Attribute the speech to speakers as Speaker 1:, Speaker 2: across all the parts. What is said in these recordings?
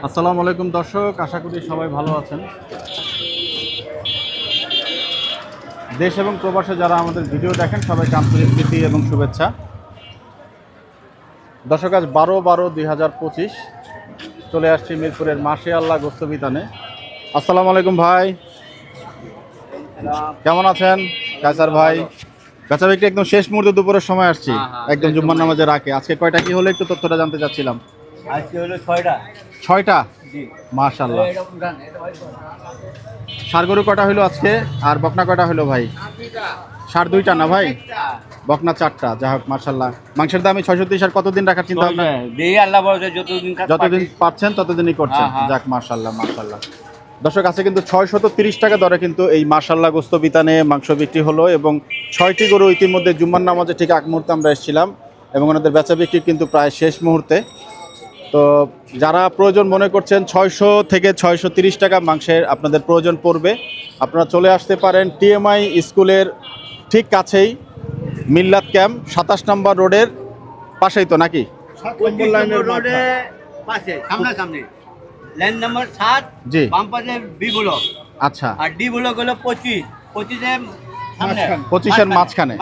Speaker 1: আসসালামু আলাইকুম দর্শক, আশা করি সবাই ভালো আছেন। দেশ এবং প্রবাসে যারা আমাদের ভিডিও দেখেন সবাইকে আন্তরিক প্রীতি এবং শুভেচ্ছা। দর্শক, আজ 12/12/2025 চলে আসছি মিরপুরের মাশাআল্লাহ গোস্ত বিতানে। আসসালামু আলাইকুম ভাই, কেমন আছেন? কায়সার ভাই, বেচা বিক্রি একদম শেষ মুহূর্তে দুপুরের সময় আসছি, একদম জুম্মার নামাজের আগে। আজকে কয়টা কি হলো একটু তথ্যটা জানতে চাচ্ছিলাম।
Speaker 2: আজকে হলো 6টা।
Speaker 1: 6টা?
Speaker 2: জি
Speaker 1: মাশাআল্লাহ। ষাঁড় গরু কটা হলো আজকে, আর বকনা কটা হলো ভাই? ষাঁড় 2টা না ভাই, বকনা 4টা। যাই হোক মাশাআল্লাহ। মাংসের দামই 630। আর কতদিন রাখার চিন্তা ভাবনা?
Speaker 2: দেই আল্লাহ বলছে
Speaker 1: যতদিন পাচ্ছেন ততদিনই করছেন। যাক মাশাআল্লাহ মাশাআল্লাহ। দর্শক, আছে কিন্তু 630 টাকা দরে কিন্তু এই মাশাআল্লাহ গোস্ত বিতানে মাংস বিক্রি হলো, এবং 6টি গরু ইতিমধ্যে জুম্মার নামাজে ঠিক আগ মুহূর্তে আমরা এসেছিলাম, এবং ওনাদের বেচা বিক্রি কিন্তু প্রায় শেষ মুহূর্তে। তো যারা প্রয়োজন মনে করছেন 600 থেকে 630 টাকা মাংসের আপনাদের প্রয়োজন পড়বে, আপনারা চলে আসতে পারেন টিএমআই স্কুলের ঠিক কাছেই, মিল্লাত ক্যাম্প 27 নম্বর রোডের পাশেই তো নাকি?
Speaker 2: 7 নম্বর লাইনের রোডে পাশে সামনে লাইন নাম্বার 7।
Speaker 1: জি,
Speaker 2: বাম পাশে বি ব্লক।
Speaker 1: আচ্ছা।
Speaker 2: আর ডি ব্লক হলো 25 এর সামনে,
Speaker 1: 25-এর মাঝখানে।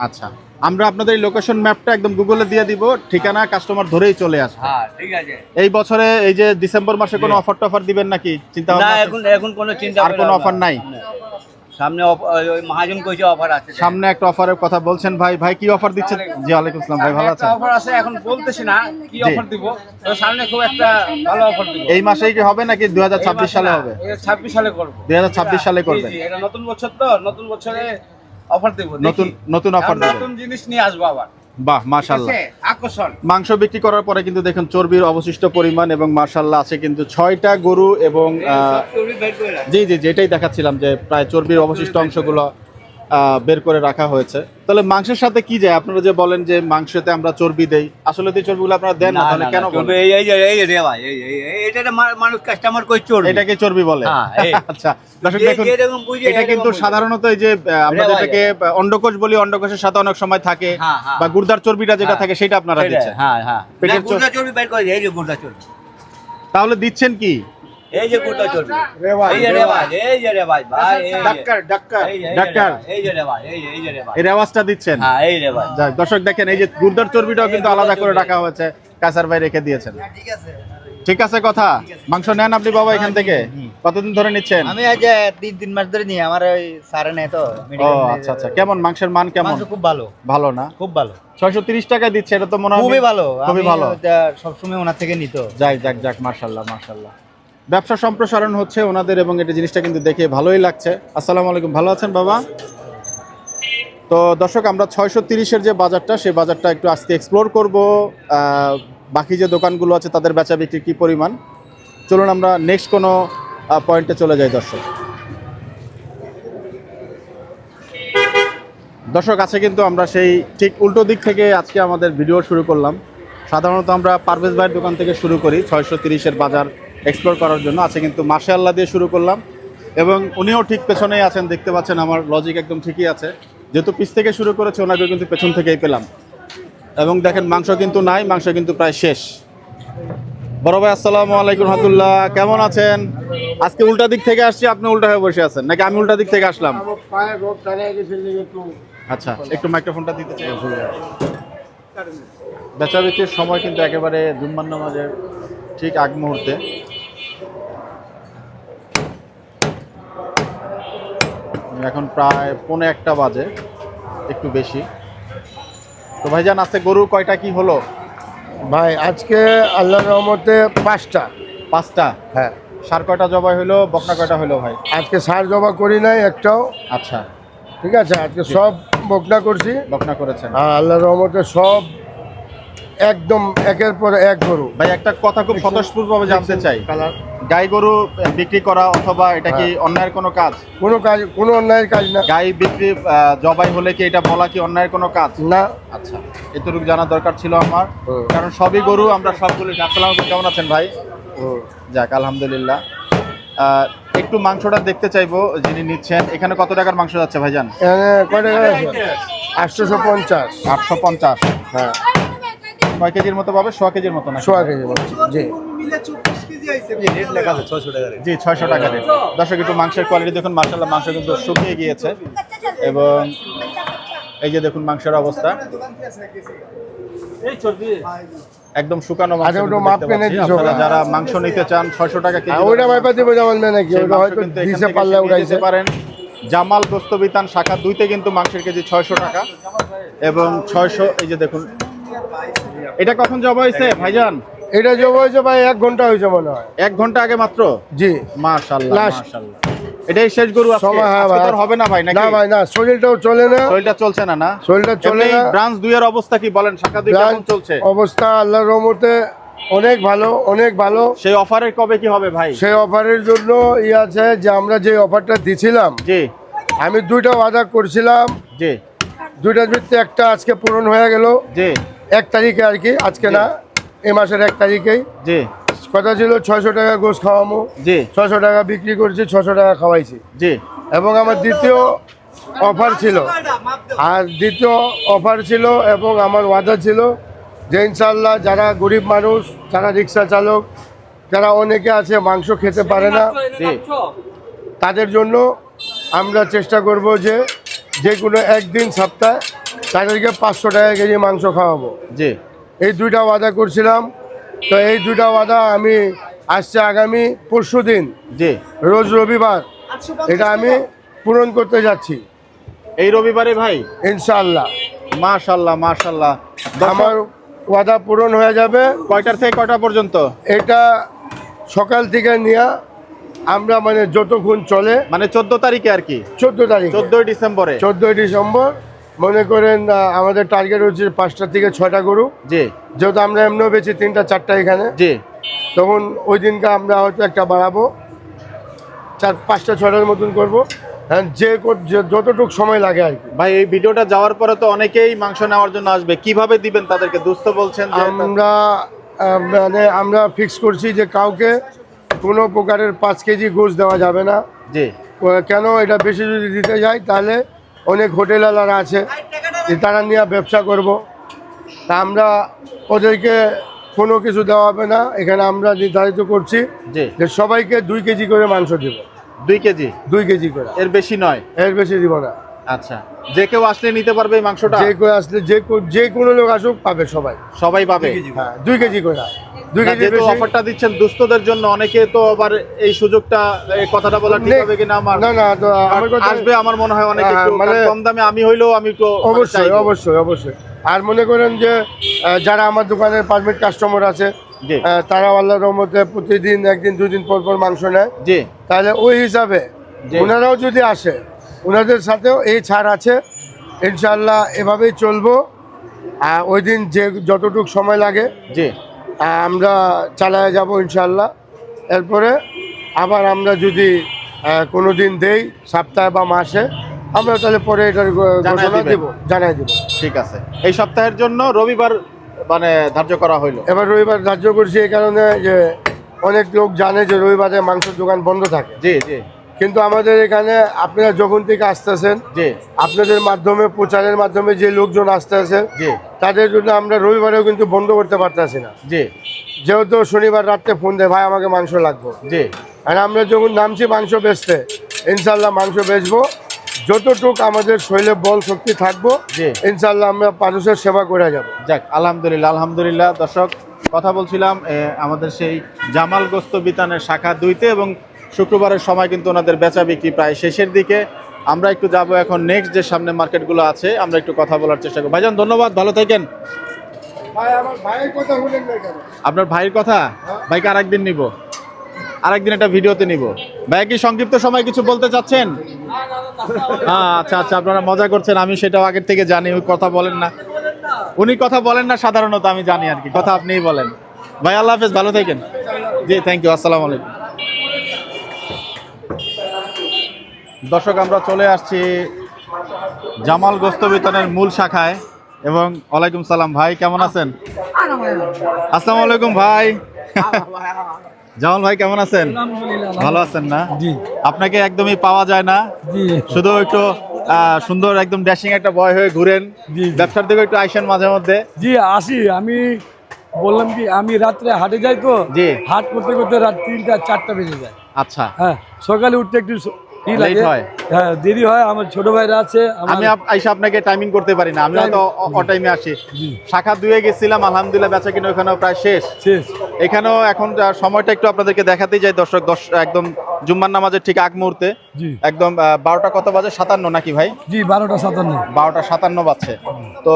Speaker 1: আচ্ছা, আমরা আপনাদের এই লোকেশন ম্যাপটা একদম গুগলে দিয়ে দিব, ঠিকানা কাস্টমার ধরেই চলে আসবে।
Speaker 2: হ্যাঁ ঠিক আছে।
Speaker 1: এই বছরে এই যে ডিসেম্বর মাসে কোনো অফার টফার দিবেন নাকি চিন্তা
Speaker 2: না,
Speaker 1: ভাবনা আছে?
Speaker 2: এখন কোনো চিন্তা
Speaker 1: আর কোনো অফার নাই?
Speaker 2: সামনে ওই মহাজন কইছে অফার আছে।
Speaker 1: সামনে একটা অফারের কথা বলছেন ভাই। ভাই কি অফার দিচ্ছেন? জি ওয়ালাইকুম আসসালাম ভাই, ভালো আছেন?
Speaker 3: অফার আছে, এখন বলতেছি না কি অফার দিব, তো সামনে খুব একটা ভালো অফার দিব।
Speaker 1: এই মাসেই কি হবে নাকি 2026 সালে হবে?
Speaker 3: 26 সালে করব।
Speaker 1: 2026 সালে করবেন?
Speaker 3: জি, এটা নতুন বছর, তো নতুন বছরে অফার দেব।
Speaker 1: নতুন অফার দিবেন?
Speaker 3: নতুন জিনিস নিয়ে আসবো আবার।
Speaker 1: বাহ মাশাআল্লাহ।
Speaker 3: আকর্ষণ।
Speaker 1: মাংস বিক্রি করার পরে কিন্তু দেখুন চর্বির অবশিষ্ট পরিমাণ, এবং মাশাআল্লাহ আছে কিন্তু 6টা গরু, এবং জি জি যেটাই দেখাচ্ছিলাম যে প্রায় চর্বির অবশিষ্ট অংশগুলো বের করে রাখা হয়েছে। তাহলে মাংসের সাথে কি যায়? আপনারা যে বলেন যে মাংসতে আমরা চর্বি দেই, আসলে তো চর্বিগুলো আপনারা দেন না, তাহলে কেন বলেন?
Speaker 2: এই রে ভাই, এটা মানুষ কাস্টমার কই চোর,
Speaker 1: এটাকে চর্বি বলে? আচ্ছা দর্শক দেখুন, এটা কিন্তু সাধারণত এই যে আমরা যেটাকে অন্ডকোষ বলি, অন্ডকোষের সাথে অনেক সময় থাকে, বা গুর্দার চর্বিটা যেটা থাকে সেটা আপনারা দিচ্ছেন? পেটের
Speaker 2: চর্বি বের করে, এই যে গুর্দা চর্বি।
Speaker 1: তাহলে দিচ্ছেন কি?
Speaker 2: এই যে গুর্দা চর্বি, এই যে রে ভাই, এই যে রে ভাই,
Speaker 1: ডাক্তার
Speaker 2: এই যে রে ভাই, এই যে রে ভাই,
Speaker 1: এই রেওয়াজটা দিচ্ছেন?
Speaker 2: হ্যাঁ এই রে ভাই।
Speaker 1: যাক দর্শক দেখেন, এই যে গুর্দার চর্বিটাও কিন্তু আলাদা করে রাখা হয়েছে, কাসার ভাই রেখে দিয়েছেন। ঠিক আছে কথা। মাংস নেন আপনি বাবা এখান থেকে? কতদিন ধরে নিচ্ছেন?
Speaker 4: আমি আজ 3 মাস ধরে নিই, আমার ওই সারে নেই তো।
Speaker 1: ও আচ্ছা আচ্ছা। কেমন মাংসের মান কেমন?
Speaker 4: খুব ভালো।
Speaker 1: ভালো না?
Speaker 4: খুব ভালো।
Speaker 1: 630 টাকা দিচ্ছে, এটা তো মনে হয়
Speaker 4: খুবই ভালো।
Speaker 1: খুবই ভালো।
Speaker 4: সবসময় ওনার থেকে নিত।
Speaker 1: যাক মাশাআল্লাহ মাশাআল্লাহ। ব্যবসা সম্প্রসারণ হচ্ছে ওনাদের, এবং এটা জিনিসটা কিন্তু দেখে ভালোই লাগছে। আসসালামু আলাইকুম, ভালো আছেন বাবা? তো দর্শক, আমরা 630-এর যে বাজারটা, সেই বাজারটা একটু আজকে এক্সপ্লোর করব। বাকি যে দোকানগুলো আছে তাদের বেচা বিক্রি কী পরিমাণ, চলুন আমরা নেক্সট কোনো পয়েন্টে চলে যাই। দর্শক আছে কিন্তু আমরা সেই ঠিক উল্টো দিক থেকে আজকে আমাদের ভিডিও শুরু করলাম। সাধারণত আমরা পারভেজ ভাইয়ের দোকান থেকে শুরু করি 630-এর বাজার এক্সপ্লোর করার জন্য। আছে কিন্তু মাশাআল্লাহ দিয়ে শুরু করলাম, এবং উনিও ঠিক পেছনেই আছেন, দেখতে পাচ্ছেন। আমার লজিক একদম ঠিকই আছে, যেহেতু পিছ থেকে শুরু করেছে ওনাকে কিন্তু পেছন থেকেই পেলাম। এবং দেখেন মাংস কিন্তু নাই, মাংস কিন্তু প্রায় শেষ। বড় ভাই আসসালামু আলাইকুম রহমতুল্লাহ, কেমন আছেন? আজকে উল্টা দিক থেকে আসছি, আপনি উল্টা হয়ে বসে আছেন নাকি আমি উল্টা দিক থেকে আসলাম? আচ্ছা, একটু মাইক্রোফোনটা দিতে চাই। বেচা বিক্রির সময় কিন্তু একেবারে জুম্মার নামাজের ঠিক আগ মুহূর্তে। এখন প্রায় 1:45 বাজে, একটু বেশি। তো ভাইজান আজকে গরু কয়টা কি হলো?
Speaker 5: ভাই আজকে আল্লাহর রহমতে 5টা।
Speaker 1: হ্যাঁ। ষাঁড় কয়টা জবাই হলো, বকনা কয়টা হলো ভাই?
Speaker 5: আজকে সার জমা করি নাই একটাও।
Speaker 1: আচ্ছা
Speaker 5: ঠিক আছে, আজকে সব বকনা করছি।
Speaker 1: বকনা করেছেন?
Speaker 5: আর আল্লাহর রহমতে সব একদম একের পর এক গরু।
Speaker 1: ভাই একটা কথা খুব স্বতঃস্ফূর্তভাবে জানতে চাই, গাই গরু বিক্রি করা অথবা এটা কি অন্যায়ের কোনো কাজ?
Speaker 5: কোনো অন্যায়ের কাজ না।
Speaker 1: গাই বিক্রি জবাই হলে কি এটা বলা কি অন্যায়ের কোনো কাজ
Speaker 5: না।
Speaker 1: আচ্ছা, এতটুকু জানা দরকার ছিল আমার, কারণ সবই গরু, আমরা সবগুলো। আসসালামু আলাইকুম, কেমন আছেন ভাই? যাক আলহামদুলিল্লাহ। একটু মাংসটা দেখতে চাইবো যিনি নিচ্ছেন। এখানে কত টাকার মাংস যাচ্ছে ভাইজান?
Speaker 5: কয় টাকা আছে? 850।
Speaker 1: 850।
Speaker 5: হ্যাঁ।
Speaker 1: কয় কেজির মতো পাবে? 100 কেজির মতো না?
Speaker 5: 100 কেজি বলছি। জি।
Speaker 1: জি 600 টাকা রেট। দর্শক একটু মাংসের কোয়ালিটি দেখুন, মাশাআল্লাহ মাংস কিন্তু শুকিয়ে গিয়েছে এবং এই যে দেখুন মাংসের অবস্থা একদম শুকানো মাংস
Speaker 5: আচ্ছা, ওটা
Speaker 1: কিন্তু
Speaker 5: মাপ
Speaker 1: দেখতে
Speaker 5: পেনে
Speaker 1: পাচ্ছি।
Speaker 5: দিছো।
Speaker 1: আপনারা যারা মাংস নিতে চান 600 টাকা কেজি
Speaker 5: ওইটা ভাইপা দিব যেমন নাকি
Speaker 1: সেই
Speaker 5: ওটা
Speaker 1: মাংস
Speaker 5: হয়তো
Speaker 1: কিন্তু এখান
Speaker 5: দিছে
Speaker 1: থেকে
Speaker 5: পাল্লা
Speaker 1: নিয়ে
Speaker 5: উঠাইছে।
Speaker 1: যেতে পারেন। জামাল গোস্ত বিতান শাখা 2তে কিন্তু মাংসের কেজি 600 টাকা এবং 600। এই যে দেখুন এটা কখন জবা হয়েছে ভাইজান?
Speaker 5: এটা জব হয়েছে ভাই 1 ঘন্টা হয়েছে মনে হয়।
Speaker 1: 1 ঘন্টা আগে মাত্র।
Speaker 5: জি
Speaker 1: মাশাআল্লাহ
Speaker 5: Last.
Speaker 1: মাশাআল্লাহ। এটাই শেষ গরু আজকে?
Speaker 5: সময়, হ্যাঁ
Speaker 1: আজকে
Speaker 5: ভাই।
Speaker 1: তো আর হবে না ভাই নাকি?
Speaker 5: না ভাই না, শরীরটাও চলে না।
Speaker 1: শরীরটা চলছে না না?
Speaker 5: শরীরটা চলে
Speaker 1: এমনি
Speaker 5: না।
Speaker 1: ব্রাঞ্চ 2 এর অবস্থা কি বলেন? শাখা 2 কেমন চলছে?
Speaker 5: অবস্থা আল্লাহর রহমতে অনেক ভালো, অনেক ভালো।
Speaker 1: সেই অফারের কবে কি হবে ভাই?
Speaker 5: সেই অফারের জন্য আছে যে আমরা যে অফারটা দিছিলাম,
Speaker 1: জি
Speaker 5: আমি 2টা ওয়াদা করছিলাম,
Speaker 1: জি
Speaker 5: 2টার ভিতরে একটা আজকে পূরণ হয়ে গেল।
Speaker 1: জি
Speaker 5: 1 তারিখে আর কি, আজকে না, এই মাসের 1 তারিখেই।
Speaker 1: জি
Speaker 5: কথা ছিল 600 টাকা গোশ খাওয়াবো,
Speaker 1: জি
Speaker 5: 600 টাকা বিক্রি করছি, 600 টাকা খাওয়াইছি।
Speaker 1: জি
Speaker 5: এবং আমার দ্বিতীয় অফার ছিল, আর দ্বিতীয় অফার ছিল এবং আমার ওয়াদা ছিল যে ইনশাল্লাহ যারা গরিব মানুষ, যারা রিক্সা চালক, যারা অনেকে আছে মাংস খেতে পারে না,
Speaker 1: জি
Speaker 5: তাদের জন্য আমরা চেষ্টা করব যে যে কোনো একদিন সপ্তাহে তাদেরকে 500 টাকা কেজি মাংস খাওয়াবো।
Speaker 1: জি
Speaker 5: এই 2টা ওয়াদা করছিলাম। তো এই 2টা ওয়াদা আমি আসছে আগামী পরশুদিন,
Speaker 1: জি
Speaker 5: রোজ রবিবার, এটা আমি পূরণ করতে যাচ্ছি
Speaker 1: এই রবিবারে ভাই।
Speaker 5: ইনশাআল্লাহ।
Speaker 1: মাশাআল্লাহ মাশাআল্লাহ।
Speaker 5: আমার ওয়াদা পূরণ হয়ে যাবে।
Speaker 1: কয়টার থেকে কয়টা পর্যন্ত?
Speaker 5: এটা সকাল থেকে নিয়ে আমরা মানে যতক্ষণ চলে,
Speaker 1: মানে 14 তারিখে আর কি?
Speaker 5: 14 তারিখ,
Speaker 1: 14 ডিসেম্বরে।
Speaker 5: 14 ডিসেম্বর। মনে করেন আমাদের টার্গেট হচ্ছে 5টা থেকে 6টা গরু,
Speaker 1: জি
Speaker 5: যেহেতু আমরা এমনিও বেছি 3টা 4টা এখানে,
Speaker 1: জি
Speaker 5: তখন ওই দিনকে আমরা হয়তো একটা বাড়াবো, 5টা 6টার মতন করবো। হ্যাঁ, যতটুকু সময় লাগে আর কি।
Speaker 1: ভাই এই ভিডিওটা যাওয়ার পরে তো অনেকেই মাংস নেওয়ার জন্য আসবে, কিভাবে দিবেন তাদেরকে? দুস্থ বলছেন যে
Speaker 5: মানে আমরা ফিক্স করছি যে কাউকে কোনো প্রকারের 5 কেজি গোশ দেওয়া যাবে না।
Speaker 1: জি
Speaker 5: কেন? এটা বেশি যদি দিতে যাই তাহলে অনেক হোটেলওয়ালারা আছে যে তারা নিয়ে ব্যবসা করব, তা আমরা ওদেরকে কোনো কিছু দেওয়া হবে না। এখানে আমরা নির্ধারিত করছি
Speaker 1: জি
Speaker 5: যে সবাইকে 2 কেজি করে মাংস দিব,
Speaker 1: 2 কেজি,
Speaker 5: 2 কেজি করে,
Speaker 1: এর বেশি নয়।
Speaker 5: এর বেশি দিব না।
Speaker 1: আচ্ছা, যে কেউ আসলে নিতে পারবে এই মাংসটা?
Speaker 5: যে কেউ আসলে যে কোনো লোক আসুক পাবে, সবাই
Speaker 1: সবাই পাবে।
Speaker 5: হ্যাঁ 2 কেজি করে, 2 কেজি
Speaker 1: যেহেতু
Speaker 5: বেশি।
Speaker 1: অফারটা দিচ্ছেন দুস্থদের জন্য, অনেকে তো আবার এই সুযোগটা, এই কথাটা বলা ঠিক হবে কিনা আমার
Speaker 5: না না, তো আমার কথা
Speaker 1: আসবে আমার মনে হয় অনেকে
Speaker 5: হ্যাঁ,
Speaker 1: একটু
Speaker 5: মানে
Speaker 1: কম দামে, আমি হইলেও আমি একটু মানে
Speaker 5: অবশ্যই
Speaker 1: চাইবো।
Speaker 5: অবশ্যই অবশ্যই। আর মনে করেন যে যারা আমার দোকানের পারমিট কাস্টমার আছে,
Speaker 1: জি
Speaker 5: তারা আল্লাহর রহমতে প্রতিদিন 1 দিন 2 দিন পর পর মাংস নেয়,
Speaker 1: জি
Speaker 5: তাহলে ওই হিসাবে
Speaker 1: জি।
Speaker 5: ওনারাও যদি আসে, ওনাদের সাথেও এই ছাড় আছে। ইনশাল্লাহ এভাবেই চলবো। ওই দিন যে যতটুকু সময় লাগে
Speaker 1: জি
Speaker 5: আমরা চালায় যাব ইনশাল্লাহ। এরপরে আবার আমরা যদি কোনো দিন দেই সপ্তাহে বা মাসে, আমরা তাহলে পরে এটার ঘোষণা দেব, জানাই দেব।
Speaker 1: ঠিক আছে। এই সপ্তাহের জন্য রবিবার মানে ধার্য করা হইলো।
Speaker 5: এবার রবিবার ধার্য করছি এই কারণে যে অনেক লোক জানে যে রবিবারে মাংসের দোকান বন্ধ থাকে,
Speaker 1: জি জি
Speaker 5: কিন্তু আমাদের এখানে আপনারা যখন থেকে আসতেছেন,
Speaker 1: জি
Speaker 5: আপনাদের মাধ্যমে, প্রচারের মাধ্যমে যে লোকজন আসতেছে,
Speaker 1: জি
Speaker 5: তাদের জন্য আমরা রবিবারেও কিন্তু বন্ধ করতে পারতেছি না।
Speaker 1: জি
Speaker 5: যেহেতু শনিবার রাত্রে ফোন দেয়, ভাই আমাকে মাংস লাগবে,
Speaker 1: জি
Speaker 5: আর আমরা যখন নামছি মাংস বেচতে, ইনশাল্লাহ মাংস বেচবো। যতটুক আমাদের শরীরে বল শক্তি থাকবো,
Speaker 1: জি।
Speaker 5: ইনশাল্লাহ আমরা মানুষের সেবা করে যাব।
Speaker 1: যাক, আলহামদুলিল্লাহ আলহামদুলিল্লাহ। দর্শক, কথা বলছিলাম আমাদের সেই জামাল গোস্ত বিতানের শাখা 2তে, এবং শুক্রবারের সময় কিন্তু ওনাদের বেচা বিক্রি প্রায় শেষের দিকে। আমরা একটু যাব এখন নেক্সট যে সামনে মার্কেটগুলো আছে, আমরা একটু কথা বলার চেষ্টা করব। ভাইজান ধন্যবাদ, ভালো থাকেন।
Speaker 5: ভাই আমার ভাইয়ের কথা বলেন না কেন?
Speaker 1: আপনার ভাইয়ের কথা? ভাইকে আরেকদিন নিব, আরেকদিন একটা ভিডিওতে নিব। ভাই কি সংক্ষিপ্ত সময় কিছু বলতে চাচ্ছেন? আচ্ছা আচ্ছা, আপনারা মজা করছেন, আমি সেটাও আগের থেকে জানি। ওই কথা বলেন না, উনি কথা বলেন না সাধারণত, আমি জানি আর কি। কথা আপনিই বলেন। ভাই আল্লাহ হাফেজ, ভালো থাকেন। জি থ্যাংক ইউ, আসসালামু আলাইকুম। দর্শক, আমরা চলে আসছি জামাল গোস্ত বিতানের মূল শাখায়, এবং ওয়ালাইকুম সালাম। ভাই কেমন আছেন? আসসালামু আলাইকুম ভাই। জামাল ভাই কেমন আছেন? ভালো আছেন না?
Speaker 6: জি
Speaker 1: আপনাকে একদমই পাওয়া যায় না,
Speaker 6: জি
Speaker 1: শুধু একটু সুন্দর একদম ড্যাশিং একটা বয় হয়ে ঘুরেন,
Speaker 6: জি।
Speaker 1: ব্যবসার দিকে একটু আইসেন মাঝে মধ্যে।
Speaker 6: জি আসি। আমি বললাম কি আমি রাত্রে হাটে যাই তো,
Speaker 1: জি।
Speaker 6: হাট করতে করতে রাত 3টা 4টা বেজে যায়।
Speaker 1: আচ্ছা,
Speaker 6: হ্যাঁ, সকালে উঠতে একটু ই
Speaker 1: Late
Speaker 6: লাগে,
Speaker 1: হয়।
Speaker 6: হ্যাঁ দেরি হয়। আমার ছোট ভাইরা আছে,
Speaker 1: আমি আইসা আপনাকে টাইমিং করতে পারি না, আমি হয়তো টাইমে আসি।
Speaker 6: জি।
Speaker 1: শাখা 2-এ গেছিলাম, আলহামদুলিল্লাহ বেচা কিনা ওখানেও প্রায় শেষ।
Speaker 6: শেষ।
Speaker 1: এখানেও এখন সময়টা একটু আপনাদেরকে দেখাতেই যাই দর্শক, একদম জুম্মার নামাজের ঠিক আগ মুহূর্তে,
Speaker 6: জি
Speaker 1: একদম 12টা কত বাজে, 57 নাকি ভাই?
Speaker 6: জি 12টা 57।
Speaker 1: 12টা 57 বাজছে। তো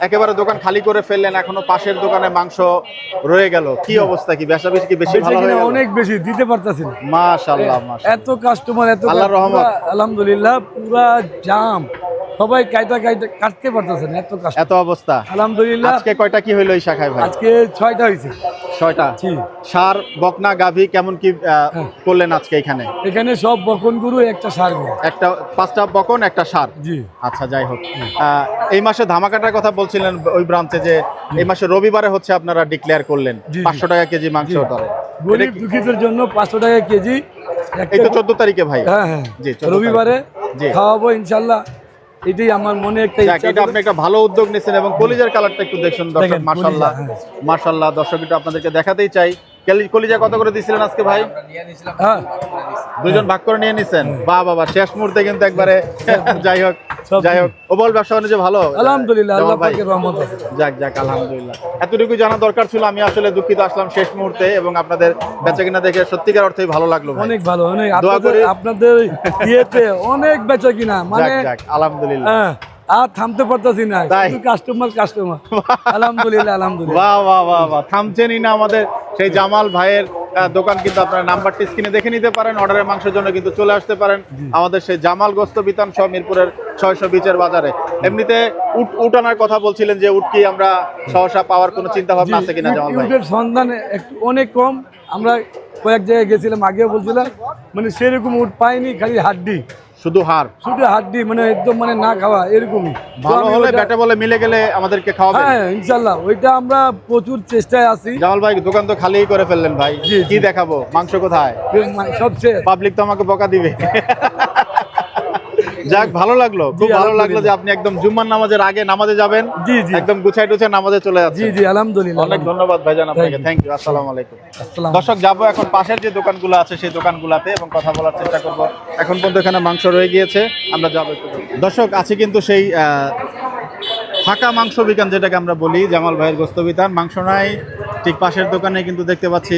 Speaker 1: একেবারে দোকান খালি করে ফেললেন, এখনো পাশের দোকানে মাংস রয়ে গেল। কি অবস্থা, কি বেচা বেশি কি বেশি ভালো হয়ে গেল?
Speaker 6: অনেক বেশি দিতে পারতাছি না।
Speaker 1: মাশাআল্লাহ মাশাআল্লাহ,
Speaker 6: এত কাস্টমার, এত
Speaker 1: আল্লাহর রহমত।
Speaker 6: আলহামদুলিল্লাহ পুরা জাম, সবাই কাটতে পারতেছে না, এত কাস্টমার।
Speaker 1: এত অবস্থা।
Speaker 6: আলহামদুলিল্লাহ।
Speaker 1: আজকে কয়টা কি হইলো এই শাখায় ভাই?
Speaker 6: আজকে 6টা হয়েছে।
Speaker 1: 6টা।
Speaker 6: জি।
Speaker 1: সার বকনা গাভী কেমন কি করলেন আজকে এখানে?
Speaker 6: এখানে সব বকন গরু, একটা ষাঁড় গরু।
Speaker 1: একটা 5টা বকন, একটা সার।
Speaker 6: জি।
Speaker 1: আচ্ছা, যাই হোক, এই মাসে ধামাকাটার কথা বলছিলেন ওই ব্রাঞ্চে যে এই মাসে রবিবারে হচ্ছে আপনারা ডিক্লেয়ার করলেন
Speaker 6: জি, জি।
Speaker 1: 500 টাকা কেজি মাংস দরে।
Speaker 6: গরিব দুঃখীদের জন্য 500 টাকা কেজি।
Speaker 1: এই তো 14 তারিখে ভাই।
Speaker 6: হ্যাঁ হ্যাঁ,
Speaker 1: জি, 14
Speaker 6: রবিবারে
Speaker 1: জি।
Speaker 6: খাওয়াবো ইনশাল্লাহ। এটাই আমার মনে একটা
Speaker 1: যাক,
Speaker 6: ইচ্ছা।
Speaker 1: এটা আপনি একটা ভালো উদ্যোগ নিয়েছেন এবং কলিজার কালারটা একটু দেখুন দর্শক,
Speaker 6: দেখেন,
Speaker 1: মাশাআল্লাহ
Speaker 6: কলিজা, হ্যাঁ।
Speaker 1: মাশাআল্লাহ। দর্শক একটু আপনাদেরকে দেখাতেই চাই, কলিজা কত করে দিছিলেন আজকে ভাই?
Speaker 6: হ্যাঁ,
Speaker 1: দুজন ভাগ করে নিয়ে নিছেন? বাহ বাবা, শেষ মুহূর্তে কিন্তু একবারে যাই হোক
Speaker 6: সব
Speaker 1: যাই হোক, ওভাল ব্যবসা বাণিজ্য ভালো
Speaker 6: আলহামদুলিল্লাহ,
Speaker 1: জামাল
Speaker 6: আল্লাহ
Speaker 1: ভাই?
Speaker 6: পাকের রহমত আছে।
Speaker 1: যাক যাক, আলহামদুলিল্লাহ। এতটুকু জানা দরকার ছিল। আমি আসলে দুঃখিত, আসলাম শেষ মুহূর্তে, এবং আপনাদের বেচাকিনা দেখে সত্যিকার অর্থেই ভালো লাগলো ভাই।
Speaker 6: অনেক ভালো, অনেক
Speaker 1: দোয়া করি।
Speaker 6: আপনাদের ইয়েতে অনেক বেচা কিনা, মানে
Speaker 1: যাক যাক, আলহামদুলিল্লাহ।
Speaker 6: হ্যাঁ, আর থামতে পারতাছি না,
Speaker 1: তাই?
Speaker 6: শুধু কাস্টমার আলহামদুলিল্লাহ আলহামদুলিল্লাহ।
Speaker 1: বাহ বাহ বাহ বাহ, থামছেনই না আমাদের সেই জামাল ভাইয়ের দোকান। কিন্তু আপনারা নাম্বারটি স্ক্রিনে দেখে নিতে পারেন, অর্ডারের মাংসের জন্য কিন্তু চলে আসতে পারেন আমাদের সেই জামাল গোস্ত বিতান সহ মিরপুরের 600 বিচের বাজারে। এমনিতে উট আনার কথা বলছিলেন, যে উট কি আমরা সহসা পাওয়ার কোনো চিন্তা ভাবনা আছে কিনা জামাল ভাই?
Speaker 6: ইউটিউবের সন্ধান অনেক কম। আমরা কয়েক জায়গায় গেছিলাম, আগেও বলছিলাম, মানে সেরকম উট পাইনি, খালি হাড্ডি,
Speaker 1: শুধু হার।
Speaker 6: শুধু হাড্ডি, মানে একদম মানে না খাওয়া এরকমই। তো
Speaker 1: ভালো
Speaker 6: আমি
Speaker 1: হলে
Speaker 6: ওইটা-
Speaker 1: ব্যাটে বলে মিলে গেলে আমাদেরকে খাওয়াবেন।
Speaker 6: হ্যাঁ ইনশাল্লাহ, ওইটা আমরা প্রচুর চেষ্টায় আছি।
Speaker 1: জামাল ভাই দোকান তো খালিই করে ফেললেন ভাই,
Speaker 6: জি,
Speaker 1: কি
Speaker 6: জি।
Speaker 1: দেখাবো, মাংস কোথায়?
Speaker 6: সবচেয়ে
Speaker 1: পাবলিক তো আমাকে বকা দিবে। যাক, ভালো লাগলো, খুব
Speaker 6: জি,
Speaker 1: ভালো লাগলো যে
Speaker 6: আলহামদুলিল্লাহ।
Speaker 1: আপনি একদম জুম্মার নামাজের আগে নামাজে যাবেন,
Speaker 6: জি, জি।
Speaker 1: একদম গুছাই টুছাই নামাজে চলে
Speaker 6: জি
Speaker 1: যাচ্ছেন।
Speaker 6: জি আলহামদুলিল্লাহ।
Speaker 1: অনেক ধন্যবাদ ভাইজান আপনাকে,
Speaker 6: Thank you.
Speaker 1: Thank you. আসসালামু আলাইকুম।
Speaker 6: আসসালাম।
Speaker 1: দর্শক, যাবো এখন পাশের যে দোকানগুলো আছে সেই দোকানগুলোতে এবং কথা বলার চেষ্টা করব। এখন পর্যন্ত এখানে মাংস রয়ে গিয়েছে, আমরা যাবো একটু। দর্শক, আছে কিন্তু সেই ফাঁকা মাংস বিকান, যেটাকে আমরা বলি জামাল ভাইয়ের গোস্ত বিতান। মাংস নাই, ঠিক পাশের দোকানে কিন্তু দেখতে পাচ্ছি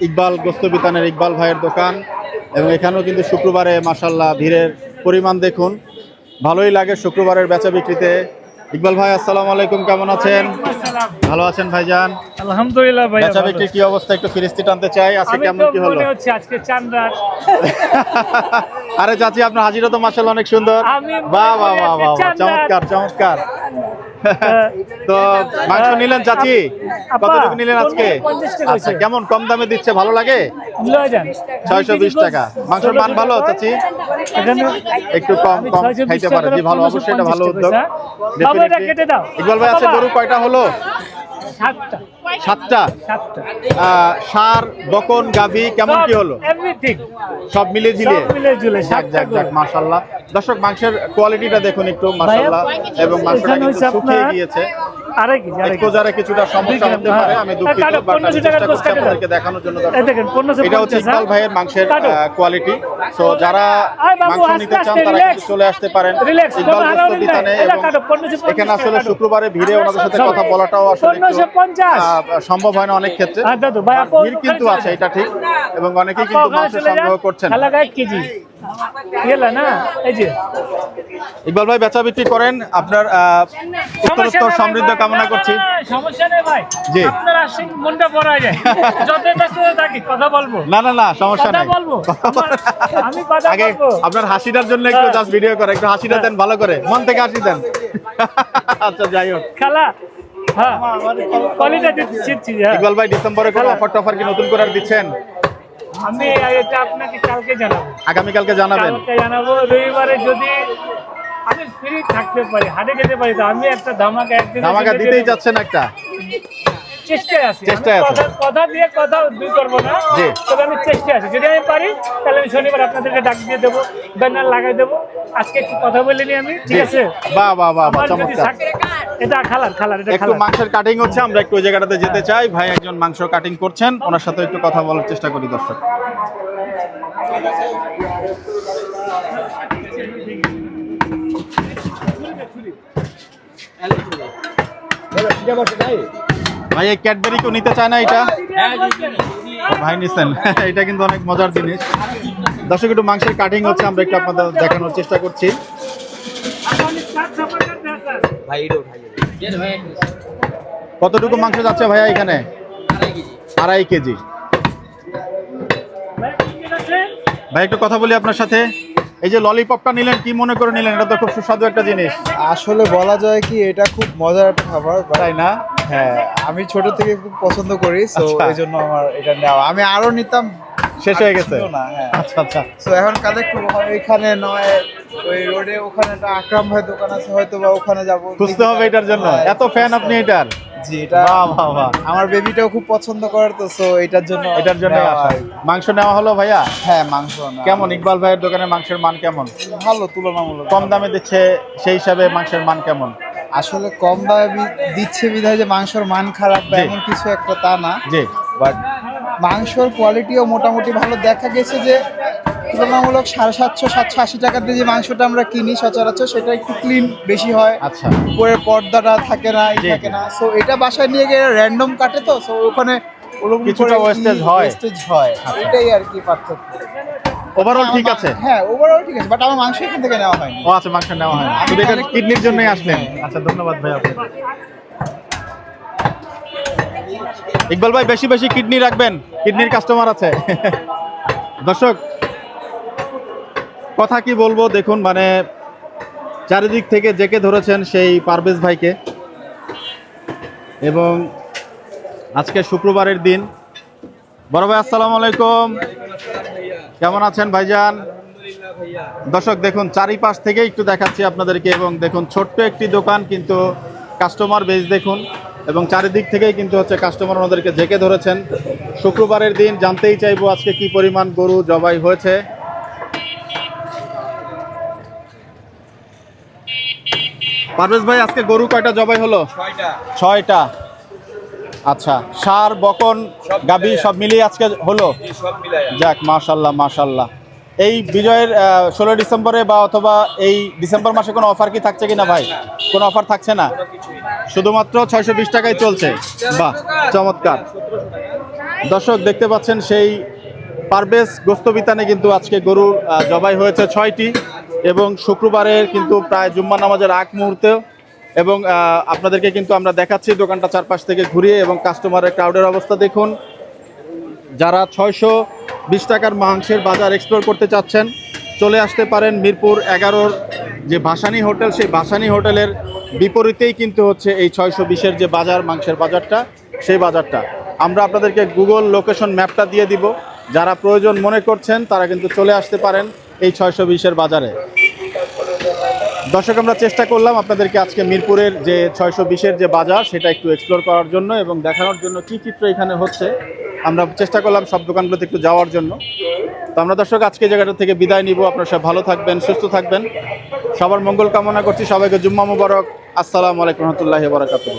Speaker 1: ইকবাল গোস্ত বিতানের ইকবাল ভাইয়ের দোকান, এবং এখানেও কিন্তু শুক্রবারে মাশাআল্লাহ ভিড়ের পরিমাণ দেখুন, ভালোই লাগে শুক্রবারের বেচা বিক্রিতে। ইকবাল ভাই, আসসালামু আলাইকুম, কেমন আছেন? ভালো আছেন ভাইজান?
Speaker 7: আলহামদুলিল্লাহ ভাই।
Speaker 1: বেচা বিক্রির কি অবস্থা, একটু ফিরিস্তি টানতে চাই, আজকে কেমন কি হলো?
Speaker 7: মনে হচ্ছে আজকে চান্দার।
Speaker 1: আরে চাচি, আপনার হাজিরা তো মাশাআল্লাহ অনেক সুন্দর।
Speaker 7: আমি
Speaker 1: বাহ বাহ বাহ বাহ,
Speaker 7: চান্দার।
Speaker 1: চমৎকার চমৎকার। তো মাংস নিলেন চাচি,
Speaker 7: আপা,
Speaker 1: কতটুকু নিলেন আজকে?
Speaker 7: 50 টাকা
Speaker 1: আচ্ছা,
Speaker 7: হয়েছে।
Speaker 1: কেমন, কম দামে দিচ্ছে, ভালো লাগে?
Speaker 7: লয়ে যান।
Speaker 1: 620 টাকা। মাংসের মান ভালো চাচি?
Speaker 7: এখানে
Speaker 1: একটু কম
Speaker 7: আমি
Speaker 1: কম
Speaker 7: 620
Speaker 1: খাইতে পারে, জি ভালো, অবশ্যই এটা ভালো
Speaker 7: 450
Speaker 1: উদ্যোগ।
Speaker 7: টাকা। বাবা, এটা কেটে দাও।
Speaker 1: ইকবাল ভাই, আছে
Speaker 7: বাবা।
Speaker 1: গরু কয়টা হলো?
Speaker 7: 7টা।
Speaker 1: 7টা।
Speaker 7: 7টা।
Speaker 1: সার বকন গাভী কেমন কি হলো?
Speaker 7: এভরিথিং
Speaker 1: সব মিলে ঝিলে?
Speaker 7: সব মিলে ঝুলে
Speaker 1: যাক
Speaker 7: 7টা
Speaker 1: যাক যাক,
Speaker 7: গরু।
Speaker 1: মাশাআল্লাহ। দর্শক, মাংসের কোয়ালিটিটা দেখুন একটু, মাশাআল্লাহ, এবং মাংসটা
Speaker 7: এখানে
Speaker 1: কিন্তু
Speaker 7: হচ্ছে
Speaker 1: শুকিয়ে
Speaker 7: আপনার
Speaker 1: গিয়েছে।
Speaker 7: আরেক কি আরেক
Speaker 1: একটু যারা কিছুটা সমস্যা হতে পারে, আমি দুঃখিত,
Speaker 7: কাটো,
Speaker 1: বাট আমি
Speaker 7: 1500
Speaker 1: চেষ্টা
Speaker 7: টাকার
Speaker 1: করছি
Speaker 7: কাটো।
Speaker 1: আপনাদেরকে দেখানোর জন্য।
Speaker 7: এই দেখেন 1550।
Speaker 1: এটা হচ্ছে ইকবাল ভাইয়ের মাংসের
Speaker 7: কাটো।
Speaker 1: কোয়ালিটি। সো যারা
Speaker 7: আয় বাবু,
Speaker 1: মাংস
Speaker 7: আস্তে
Speaker 1: নিতে চান
Speaker 7: আস্তে,
Speaker 1: তারা
Speaker 7: relax।
Speaker 1: কিন্তু চলে আসতে পারেন
Speaker 7: Relax,
Speaker 1: ইকবাল
Speaker 7: কোনো
Speaker 1: গোস্ত
Speaker 7: হারাহারি
Speaker 1: বিতানে।
Speaker 7: নাই। এটা
Speaker 1: এবং
Speaker 7: কাটো, 1550
Speaker 1: এখানে আসলে
Speaker 7: কাটো।
Speaker 1: শুক্রবারে ভিড়ে ওনাদের সাথে
Speaker 7: সব-
Speaker 1: কথা বলাটাও আসলে একটু
Speaker 7: 1550।
Speaker 1: সম্ভব হয় না অনেক ক্ষেত্রে।
Speaker 7: হ্যাঁ, দাদু, ভাই, আপু,
Speaker 1: ভিড় কিন্তু
Speaker 7: ওখানে
Speaker 1: আছে,
Speaker 7: চলে
Speaker 1: এটা ঠিক, এবং অনেকেই
Speaker 7: আপা,
Speaker 1: কিন্তু
Speaker 7: ওখানে
Speaker 1: মাংস
Speaker 7: চলে যান।
Speaker 1: সংগ্রহ করছেন।
Speaker 7: খালা 1 কেজি গেলা না, এই যে
Speaker 1: ইকবাল ভাই, বেচা বিক্রি করেন, আপনার উত্তরোত্তর সমৃদ্ধ কামনা করছি।
Speaker 7: সমস্যা নেই ভাই,
Speaker 1: জি।
Speaker 7: আপনার আসলে মনটা পড়া যায়, যত ব্যস্ত থাকি কথা বলবো,
Speaker 1: না না না, সমস্যা
Speaker 7: কথা
Speaker 1: নাই।
Speaker 7: বলবো, আমি কথা
Speaker 1: আগে
Speaker 7: বলবো।
Speaker 1: আপনার হাসিটার জন্য একটু জাস্ট ভিডিও করে, একটু হাসিটা দেন ভালো করে, মন থেকে হাসি দেন। আচ্ছা, যাই হোক,
Speaker 7: খালা, হ্যাঁ কলিটা দিচ্ছি। হ্যাঁ,
Speaker 1: ইকবাল ভাই, ডিসেম্বরে কোনো অফার টফার কি নতুন করে আর দিচ্ছেন?
Speaker 7: আমি এটা আপনাকে কালকে জানাবো।
Speaker 1: আগামীকালকে জানাবেন।
Speaker 7: কালকে জানাবো, রবিবারে যদি আমি ফ্রি থাকতে পারি, হাটে যেতে পারি, তো আমি একটা ধামাকা একদিন
Speaker 1: ধামাকা দিতেই যাচ্ছেন একটা?
Speaker 7: চেষ্টায় আছি।
Speaker 1: চেষ্টায়
Speaker 7: আমি
Speaker 1: আছেন।
Speaker 7: কথা দিয়ে কথা দুই করবো না,
Speaker 1: জি।
Speaker 7: তবে আমি চেষ্টায় আছি। যদি আমি পারি তাহলে আমি শনিবার আপনাদেরকে ডাক দিয়ে দেবো, ব্যানার লাগাই দেবো। আজকে একটু কথা বলে নি আমি, ঠিক
Speaker 1: জি।
Speaker 7: আছে?
Speaker 1: বাহ বাহ বাহ বাহ,
Speaker 7: আমার যদি
Speaker 1: চমৎকার।
Speaker 7: এটা খালার এটা
Speaker 1: একটু
Speaker 7: খালার।
Speaker 1: মাংসের কাটিং হচ্ছে, আমরা একটু ওই জায়গাটাতে যেতে চাই। ভাই একজন মাংস কাটিং করছেন, ওনার সাথে একটু কথা বলার চেষ্টা করি দর্শক। ভাই এই ক্যাডবেরি কেউ নিতে চায় না এটা? ভাই নিছেন, এটা কিন্তু অনেক মজার জিনিস। দর্শক একটু মাংসের কাটিং হচ্ছে, আমরা একটু আপনাদের দেখানোর চেষ্টা করছি। কতটুকু মাংস যাচ্ছে ভাইয়া এখানে? 2.5 কেজি। ভাই একটু কথা বলি আপনার সাথে। এই যে ললিপপটা নিলেন, কি মনে করে নিলেন? এটা তো খুব সুস্বাদু একটা জিনিস,
Speaker 8: আসলে বলা যায় কি এটা খুব মজার একটা খাবার
Speaker 1: তাই না?
Speaker 8: হ্যাঁ আমি ছোট থেকে খুব পছন্দ করি তো
Speaker 1: আচ্ছা।
Speaker 8: এই জন্য আমার এটা নেওয়া আমি আরো নিতাম
Speaker 1: শেষ হয়ে গেছে?
Speaker 8: ছিল না হ্যাঁ
Speaker 1: আচ্ছা আচ্ছা।
Speaker 8: তো এখন কালেক্ট হয় এখানে নয় ওই রোডে ওখানে একটা আকরাম ভাই দোকান আছে হয়তো বা ওখানে যাবো
Speaker 1: খুঁজতে হবে এটার জন্য।
Speaker 8: হ্যাঁ,
Speaker 1: এত ফ্যান আপনি এটার?
Speaker 8: জি এটা
Speaker 1: বাহ বাহ বাহ,
Speaker 8: আমার বেবিটাও খুব পছন্দ করে তো সো এটার জন্য
Speaker 1: নেওয়া
Speaker 8: নেওয়া হয়।
Speaker 1: মাংস নেওয়া হলো ভাইয়া?
Speaker 8: হ্যাঁ মাংস না
Speaker 1: কেমন ইকবাল ভাইয়ের দোকানে মাংসের মান কেমন?
Speaker 8: ভালো তুলনামূলক
Speaker 1: কম দামে দিচ্ছে, সেই হিসাবে মাংসের মান কেমন?
Speaker 8: আসলে কম দামে দিচ্ছে বিধায় যে মাংসের মান খারাপ বা
Speaker 1: জি।
Speaker 8: এমন কিছু একটা তা না
Speaker 1: জি
Speaker 8: বাট মাংসর কোয়ালিটিও মোটামুটি ভালো দেখা গেছে যে তুলনামূলক 750 780 টাকা দিয়ে যে মাংসটা আমরা কিনি সচরাচর সেটা একটু ক্লিন বেশি হয়
Speaker 1: আচ্ছা।
Speaker 8: উপরের পর্দাটা থাকে না
Speaker 1: জি,
Speaker 8: থাকে
Speaker 1: জি।
Speaker 8: না সো এটা বাসায় নিয়ে গিয়ে র্যান্ডম কাটে তো সো ওখানে ওরকম
Speaker 1: কিছুটা wastage হয়।
Speaker 8: ওয়েস্টেজ হয় এটাই আর কি পার্থক্য
Speaker 1: ওভারঅল ঠিক আছে?
Speaker 8: হ্যাঁ ওভারঅল ঠিক আছে বাট আমার মাংস এখান থেকে নেওয়া হয়নি
Speaker 1: ও আচ্ছা, মাংস নেওয়া হয় না, শুধু এখানে কিডনির জন্যই আসলেন? আচ্ছা, ধন্যবাদ ভাই আপনাকে। ইকবাল ভাই বেশি বেশি কিডনি রাখবেন, কিডনির কাস্টমার আছে। দর্শক কথা কি বলবো, দেখুন মানে চারিদিক থেকে জেকে ধরেছেন সেই পারভেজ ভাইকে। এবং আজকে শুক্রবারের দিন। বড় ভাই আসসালামু আলাইকুম, কেমন আছেন ভাইজান? দর্শক দেখুন চারিপাশ থেকে একটু দেখাচ্ছি আপনাদেরকে, এবং দেখুন ছোট্ট একটি দোকান কিন্তু কাস্টমার বেশ দেখুন, এবং চারিদিক থেকেই কিন্তু হচ্ছে কাস্টমার ওনাদেরকে জেকে ধরেছেন। শুক্রবারের দিন, জানতেই চাইবো আজকে কি পরিমাণ গরু জবাই হয়েছে। পারভেজ ভাই আজকে গরু কয়টা জবাই হলো? 6টা। আচ্ছা, ষাঁড় বকন গাভী সব মিলিয়ে আজকে হলো? যাক মাশাল্লাহ মাশাল্লাহ। এই বিজয়ের 16 ডিসেম্বরে বা অথবা এই ডিসেম্বর মাসে কোনো অফার কি থাকছে কিনা ভাই? কোনো অফার থাকছে না, শুধুমাত্র 620 টাকায় চলছে। বাহ চমৎকার। দর্শক দেখতে পাচ্ছেন সেই পারভেজ গোস্ত বিতানে কিন্তু আজকে গরুর জবাই হয়েছে 6টি, এবং শুক্রবারের কিন্তু প্রায় জুম্মা নামাজের আগ মুহূর্তে। এবং আপনাদেরকে কিন্তু আমরা দেখাচ্ছি দোকানটা চারপাশ থেকে ঘুরিয়ে, এবং কাস্টমারের ক্রাউডের অবস্থা দেখুন। যারা 620 টাকার মাংসের বাজার এক্সপ্লোর করতে চাচ্ছেন চলে আসতে পারেন মিরপুর 11-র যে ভাসানী হোটেল, সেই ভাসানী হোটেলের বিপরীতেই কিন্তু হচ্ছে এই 620-এর যে বাজার, মাংসের বাজারটা, সেই বাজারটা আমরা আপনাদেরকে গুগল লোকেশন ম্যাপটা দিয়ে দিব। যারা প্রয়োজন মনে করছেন তারা কিন্তু চলে আসতে পারেন এই 620-এর বাজারে। দর্শক আমরা চেষ্টা করলাম আপনাদেরকে আজকে মিরপুরের যে 620-এর যে বাজার সেটা একটু এক্সপ্লোর করার জন্য, এবং দেখানোর জন্য কী চিত্র এখানে হচ্ছে। আমরা চেষ্টা করলাম সব দোকানগুলোতে একটু যাওয়ার জন্য। তো আমরা দর্শক আজকে জায়গাটা থেকে বিদায় নিব। আপনারা সব ভালো থাকবেন, সুস্থ থাকবেন, সবার মঙ্গল কামনা করছি। সবাইকে জুম্মা মুবারক। আসসালামু আলাইকুম রহমতুল্লাহি ওয়া বারাকাতুহু।